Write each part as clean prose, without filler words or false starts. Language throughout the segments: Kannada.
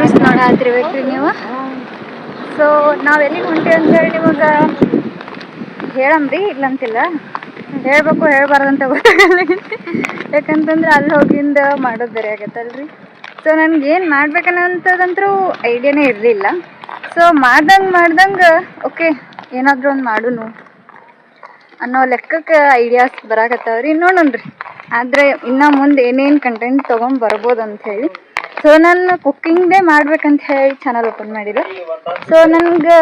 ವ್ಲಾಗ್ಸ್ ನೋಡಾತಿರ್ಬೇಕ್ರಿ ನೀವು. ಸೊ ನಾವೆಲ್ಲಿಗೆ ಹೊಂಟೇವಿ ಅಂತೇಳಿ ನಿಮಗೆ ಹೇಳಮ್ರಿ, ಇಲ್ಲಂತಿಲ್ಲ, ಹೇಳ್ಬೇಕು ಹೇಳ್ಬಾರ್ದಂತ ಗೊತ್ತಾಗಲ್ಲ. ಯಾಕಂತಂದ್ರೆ ಅಲ್ಲಿ ಹೋಗಿಂದ ಮಾಡೋದು ಬೇರೆ ಆಗತ್ತಲ್ರಿ. ಸೊ ನನಗೇನು ಮಾಡ್ಬೇಕನ್ನಂಥದ್ದಂತೂ ಐಡಿಯಾನೇ ಇರಲಿಲ್ಲ. ಸೊ ಮಾಡ್ದಂಗೆ ಓಕೆ ಏನಾದರೂ ಒಂದು ಮಾಡೋನು ಅನ್ನೋ ಲೆಕ್ಕಕ್ಕೆ ಐಡಿಯಾಸ್ ಬರಾಕತ್ತಾವ್ರಿ. ನೋಡೋಣ್ರಿ. ಆದರೆ ಇನ್ನು ಮುಂದೆ ಏನೇನು ಕಂಟೆಂಟ್ ತೊಗೊಂಬರ್ಬೋದು ಅಂಥೇಳಿ. ಸೊ ನಾನು ಕುಕ್ಕಿಂಗ್ದೇ ಮಾಡ್ಬೇಕಂತ ಹೇಳಿ ಚಾನಲ್ ಓಪನ್ ಮಾಡಿದೆ. ಸೊ ನನಗೆ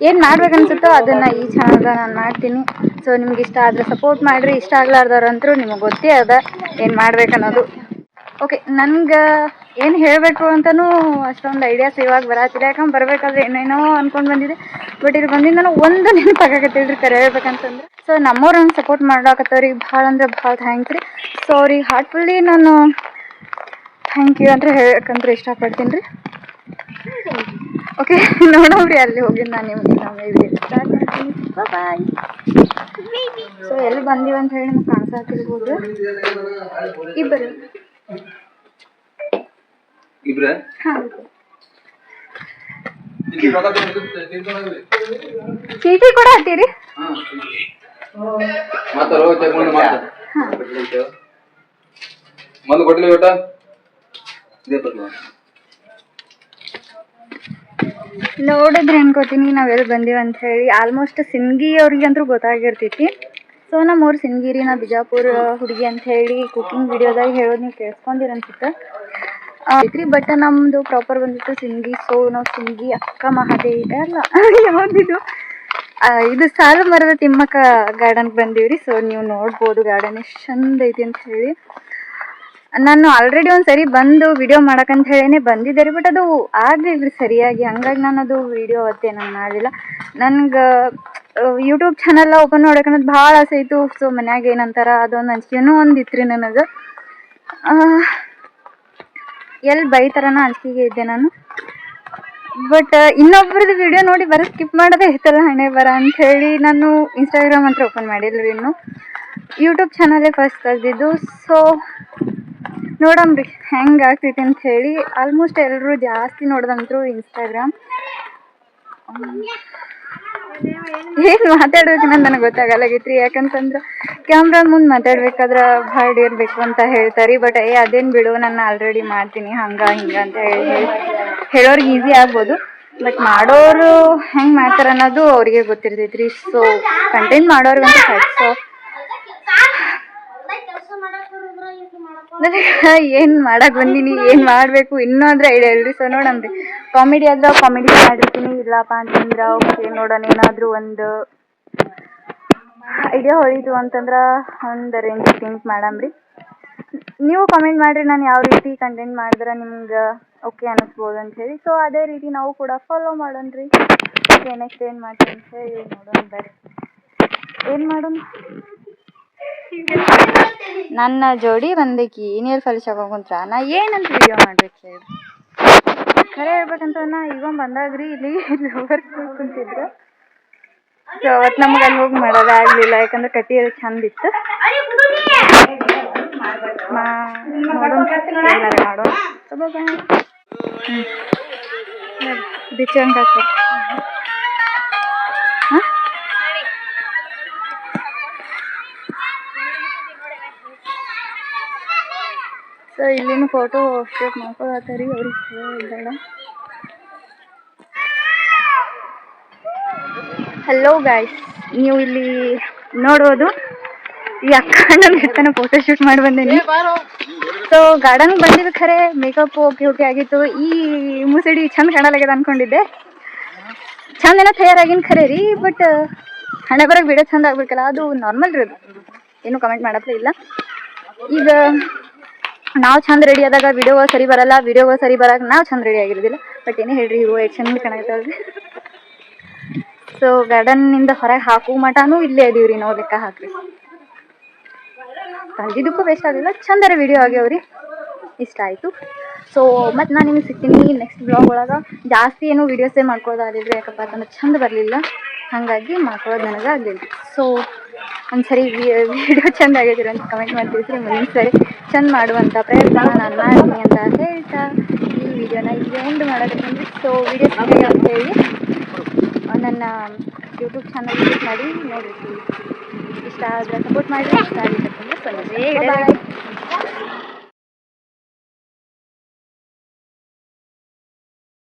ಏನು ಮಾಡ್ಬೇಕನ್ಸುತ್ತೋ ಅದನ್ನು ಈ ಚಾನಲ್ದಾಗ ನಾನು ಮಾಡ್ತೀನಿ. ಸೊ ನಿಮ್ಗೆ ಇಷ್ಟ ಆದರೆ ಸಪೋರ್ಟ್ ಮಾಡಿರಿ, ಇಷ್ಟ ಆಗ್ಲಾರ್ದವ್ರಂತರೂ ನಿಮಗೆ ಗೊತ್ತೇ ಅದ ಏನು ಮಾಡ್ಬೇಕನ್ನೋದು. ಓಕೆ, ನನಗೆ ಏನು ಹೇಳಬೇಕು ಅಂತಲೂ ಅಷ್ಟೊಂದು ಐಡಿಯಾಸ್ ಇವಾಗ ಬರತ್ತಿಲ್ಲ. ಯಾಕಂದ್ರೆ ಬರಬೇಕಾದ್ರೆ ಏನೇನೋ ಅಂದ್ಕೊಂಡು ಬಂದಿದೆ. ಬಟ್ ಇಲ್ಲಿ ಬಂದಿಂದ ನಾನು ಒಂದು ನೆನಪಾಗತ್ತಿಲ್ರಿ ಕರೆ ಹೇಳ್ಬೇಕಂತಂದ್ರೆ. ಸೊ ನಮ್ಮವ್ರು ನಂಗೆ ಸಪೋರ್ಟ್ ಮಾಡಾಕತ್ತವ್ರಿಗೆ ಭಾಳ ಅಂದ್ರೆ ಭಾಳ ಥ್ಯಾಂಕ್ಸ್ ರೀ. ಸೊ ಅವ್ರಿಗೆ ಹಾರ್ಟ್ಫುಲ್ಲಿ ನಾನು ಥ್ಯಾಂಕ್ ಯು ಅಂತ ಹೇಳಕ್ಕಂದ್ರೆ ಇಷ್ಟಪಡ್ತೀನಿ ರೀ. ಓಕೆ, ನೋಡೋರಿ ಅಲ್ಲಿ ಹೋಗಿ ನಾನು ನಿಮ್ಗೆ ವಿಡಿಯೋ ಸ್ಟಾರ್ಟ್ ಮಾಡ್ತೀನಿ. ಬಾಯ್. ಸೊ ಎಲ್ಲಿ ಬಂದೀವಿ ಅಂತ ಹೇಳಿ ನಿಮ್ಗೆ ಕಾಣಿಸಾತಿರ್ಬೋದು. ಇಬ್ಬರು ಹಾಂ, ಚೀಟಿ ಕೂಡ ಹತ್ತೀರಿ. ನೋಡಿದ್ರೆ ಅನ್ಕೋತೀನಿ ನಾವೆಲ್ಲಿ ಬಂದೀವಿ ಅಂತ ಹೇಳಿ. ಆಲ್ಮೋಸ್ಟ್ ಸಿಂಗಿ ಅವ್ರಿಗಂತೂ ಗೊತ್ತಾಗಿರ್ತೈತಿ. ಸೊ ನಮ್ಮೂರು ಸಿಂಗಿರಿ, ನಾ ಬಿಜಾಪುರ ಹುಡುಗಿ ಅಂತ ಹೇಳಿ ಕುಕಿಂಗ್ ವಿಡಿಯೋದಾಗ ಹೇಳೋದು ನೀವು ಕೇಳಿಸ್ಕೊಂಡಿರ ಅನ್ಸುತ್ತೆ ಐತ್ರಿ. ಬಟ್ ನಮ್ಮದು ಪ್ರಾಪರ್ ಬಂದಿತ್ತು ಸಿಂಗಿ. ಸೊ ನಾವು ಸಿಂಗಿ ಅಕ್ಕ ಮಹಾದೇವಿ ಅಲ್ಲ ಯಾವ್ದಿದು ಇದು ಸಾಲು ಮರದ ತಿಮ್ಮಕ್ಕ ಗಾರ್ಡನ್ಗೆ ಬಂದೀವ್ರಿ. ಸೊ ನೀವು ನೋಡ್ಬೋದು ಗಾರ್ಡನ್ ಎಷ್ಟು ಚಂದ ಐತಿ ಅಂತ ಹೇಳಿ. ನಾನು ಆಲ್ರೆಡಿ ಒಂದು ಸರಿ ಬಂದು ವಿಡಿಯೋ ಮಾಡಕ್ಕಂತ ಹೇಳಿನೇ ಬಂದಿದ್ದೆ ರೀ. ಬಟ್ ಅದು ಆಗಲಿಲ್ಲ ಸರಿಯಾಗಿ. ಹಂಗಾಗಿ ನಾನು ಅದು ವಿಡಿಯೋ ಅವತ್ತೇ ನಾನು ಮಾಡಲಿಲ್ಲ. ನನಗೆ ಯೂಟ್ಯೂಬ್ ಚಾನಲ್ ಓಪನ್ ಮಾಡೋಕನ್ನೋದು ಭಾಳ ಆಸೆ ಇತ್ತು. ಸೊ ಮನ್ಯಾಗ ಏನಂತಾರ ಅದೊಂದು ಅಂಜಿಕೆನೂ ಒಂದು ಇತ್ತು ರೀ ನನಗೆ. ಎಲ್ಲಿ ಬೈತಾರನ ಅಂಜಿಕೆಗೆ ಇದ್ದೆ ನಾನು. ಬಟ್ ಇನ್ನೊಬ್ರದ್ದು ವಿಡಿಯೋ ನೋಡಿ ಬರೋ ಸ್ಕಿಪ್ ಮಾಡೋದೇ ಇರ್ತಲ್ಲ ಹಣೆ ಬರ ಅಂಥೇಳಿ ನಾನು ಇನ್ಸ್ಟಾಗ್ರಾಮ್ ಅಂತ ಓಪನ್ ಮಾಡಿಲ್ಲ ರೀ. ಇನ್ನು ಯೂಟ್ಯೂಬ್ ಚಾನಲೇ ಫಸ್ಟ್ ತೆಗೆದಿದ್ದು. ಸೊ ನೋಡಮ್ರಿ ಹೆಂಗೆ ಆಗ್ತೈತಿ ಅಂತ ಹೇಳಿ. ಆಲ್ಮೋಸ್ಟ್ ಎಲ್ಲರೂ ಜಾಸ್ತಿ ನೋಡ್ದಂತರು ಇನ್ಸ್ಟಾಗ್ರಾಮ್. ಏನು ಮಾತಾಡ್ಬೇಕು ನನಗೆ ಗೊತ್ತಾಗಲ್ಲಾಗೈತ್ರಿ. ಯಾಕಂತಂದ್ರೆ ಕ್ಯಾಮ್ರಾ ಮುಂದೆ ಮಾತಾಡ್ಬೇಕಾದ್ರೆ ಭಾಳ ಇರಬೇಕು ಅಂತ ಹೇಳ್ತಾರೆ. ಬಟ್ ಅದೇನು ಬಿಡು, ನಾನು ಆಲ್ರೆಡಿ ಮಾಡ್ತೀನಿ ಹಂಗೆ ಹಿಂಗೆ ಅಂತ ಹೇಳೋರಿಗೆ ಈಸಿ ಆಗ್ಬೋದು. ಬಟ್ ಮಾಡೋರು ಹೆಂಗೆ ಮಾಡ್ತಾರೆ ಅನ್ನೋದು ಅವ್ರಿಗೆ ಗೊತ್ತಿರ್ತೈತ್ರಿ. ಸೊ ಕಂಟೆಂಟ್ ಮಾಡೋರ್ಗಂತ ಹ್ಯಾಟ್ಸ್ ಆಫ್. ನನಗೆ ಏನು ಮಾಡಕ್ಕೆ ಬಂದೀನಿ, ಏನು ಮಾಡಬೇಕು ಇನ್ನೂ ಅಂದರೆ ಐಡಿಯಾ ಇಲ್ರಿ. ಸೊ ನೋಡಮ್ರಿ. ಕಾಮಿಡಿ ಆದ್ರೆ ಕಾಮಿಡಿ ಮಾಡಿರ್ತೀನಿ. ಇಲ್ಲಪ್ಪ ಅಂತಂದ್ರೆ ಓಕೆ ನೋಡೋಣ ಏನಾದರೂ ಒಂದು ಐಡಿಯಾ ಹೊಳಿತು ಅಂತಂದ್ರೆ ಒಂದು ರೇಂಜ್ ಥಿಂಕ್ ಮಾಡಮ್ರಿ. ನೀವು ಕಾಮೆಂಟ್ ಮಾಡಿರಿ ನಾನು ಯಾವ ರೀತಿ ಕಂಟೆಂಟ್ ಮಾಡಿದ್ರೆ ನಿಮ್ಗೆ ಓಕೆ ಅನ್ನಿಸ್ಬೋದು ಅಂಥೇಳಿ. ಸೊ ಅದೇ ರೀತಿ ನಾವು ಕೂಡ ಫಾಲೋ ಮಾಡೋಣ್ರಿ. ಓಕೆ, ನೆಕ್ಸ್ಟ್ ಏನು ಮಾಡ್ತೀನಿ ಅಂತ ಹೇಳಿ ನೋಡೋಣ ಬರ್ರಿ. ಏನು ಮಾಡೋಣ, ನನ್ನ ಜೋಡಿ ಬಂದೈಕಿ ನೀರು ಫಲಿಸೋಕೆ ಕುಂತ್ರ ನಾ ಏನಂತ ವಿಡಿಯೋ ಮಾಡ್ಬೇಕು ಹೇಳಿ. ಖರೆ ಹೇಳ್ಬೇಕಂತ ನಾ ಈಗ ಬಂದಾಗ್ರಿ ಇಲ್ಲಿ ಲವರ್ ಕುಂತಿದ್ರು. ಸೊ ಅವತ್ತು ನಮ್ಗೆ ಅಲ್ಲಿ ಹೋಗಿ ಮಾಡೋದಾಗಲಿಲ್ಲ. ಯಾಕಂದ್ರೆ ಕಟ್ಟಿ ಎಲ್ಲ ಚಂದ ಇತ್ತು. ಮಾಡೋಣ ಬಿಚ್ಚಂಗೆ ಹಾಕಿ. ಹಾಂ, ಸೊ ಇಲ್ಲಿನ ಫೋಟೋ ಶೂಟ್ ಮಾಡ್ಕೊಳತ್ತಾರಿ ಅವ್ರಿಗೆ ಹೇಳಿದ್ದಾಳ. ಹಲೋ ಗಾಯ್ಸ್, ನೀವು ಇಲ್ಲಿ ನೋಡ್ಬೋದು ಈ ಅಕ್ಕ ನನ್ನ ಎತ್ತನ ಫೋಟೋ ಶೂಟ್ ಮಾಡಿ ಬಂದೇನಿ. ಸೊ ಗಾರ್ಡನ್ಗೆ ಬಂದಿದ್ದು ಖರೆ ಮೇಕಪ್ ಓಕೆ ಓಕೆ ಆಗಿತ್ತು. ಈ ಮುಸುಡಿ ಚಂದ ಕಾಣಲಾಗ್ಯದ ಅಂದ್ಕೊಂಡಿದ್ದೆ. ಚಂದ ಏನೋ ತಯಾರಾಗಿನ ಖರೆ ರೀ. ಬಟ್ ಹಣೆ ಬರೋಕ್ಕೆ ವಿಡಿಯೋ ಚಂದ ಆಗ್ಬೇಕಲ್ಲ, ಅದು ನಾರ್ಮಲ್ ರೀ. ಅದು ಏನು ಕಮೆಂಟ್ ಮಾಡಪ್ಲೇ ಇಲ್ಲ. ಈಗ ನಾವು ಚಂದ ರೆಡಿ ಆದಾಗ ವಿಡಿಯೋಗಳು ಸರಿ ಬರಲ್ಲ, ವಿಡಿಯೋಗಳು ಸರಿ ಬರೋಕೆ ನಾವು ಚಂದ ರೆಡಿ ಆಗಿರೋದಿಲ್ಲ. ಬಟ್ ಏನೇ ಹೇಳ್ರಿ ಇವು ಎಷ್ಟು ಚಂದ ಕಾಣಾಗತ್ತಲ್ರಿ. ಸೊ ಗಾರ್ಡನ್ನಿಂದ ಹೊರಗೆ ಹಾಕೋ ಮಟನೂ ಇಲ್ಲೇ ಅದೀವ್ರಿ ನಾವು, ಲೆಕ್ಕ ಹಾಕ್ರಿ. ತಂದಿದ್ದಕ್ಕೂ ವೇಸ್ಟ್ ಆಗಲಿಲ್ಲ, ಚಂದರ ವಿಡಿಯೋ ಆಗ್ಯಾವ್ರಿ, ಇಷ್ಟ ಆಯಿತು. ಸೊ ಮತ್ತು ನಾನು ನಿಮಗೆ ಸಿಗ್ತೀನಿ ನೆಕ್ಸ್ಟ್ ಬ್ಲಾಗ್ ಒಳಗೆ. ಜಾಸ್ತಿ ಏನು ವೀಡಿಯೋಸೇ ಮಾಡ್ಕೊಳ್ಳೋದಾಗಲಿಲ್ಲ, ಯಾಕಪ್ಪ ಅಂತಂದ್ರೆ ಚಂದ ಬರಲಿಲ್ಲ, ಹಾಗಾಗಿ ಮಾಡ್ಕೊಳ್ಳೋದು ನನಗೆ ಆಗಲಿಲ್ಲ. ಸೊ ಒಂದು ಸರಿ ವಿಡಿಯೋ ಚಂದ ಆಗಿದ್ದೀರ ಅಂತ ಕಮೆಂಟ್ ಮಾಡ್ತಿದ್ರಿ. ಮುಂದಿನ ಸರಿ ಚಂದ ಮಾಡುವಂಥ ಪ್ರಯತ್ನ ನಾನು ಮಾಡ್ತೀನಿ ಅಂತ ಹೇಳ್ತಾ ಈ ವಿಡಿಯೋನ ಮಾಡಕತ್ತೀನಿ. ಸೊ ವಿಡಿಯೋಸ್ ಅಂತ ಹೇಳಿ ನನ್ನ ಯೂಟ್ಯೂಬ್ ಚಾನಲ್ ವಿಸಿಟ್ ಮಾಡಿ ನೋಡಿರಿ. ಇಷ್ಟ ಆದರೆ ಸಪೋರ್ಟ್ ಮಾಡಿರಿ. ಇಷ್ಟ ಆಗಿತ್ತಂದ್ರೆ ಬಾಯ್.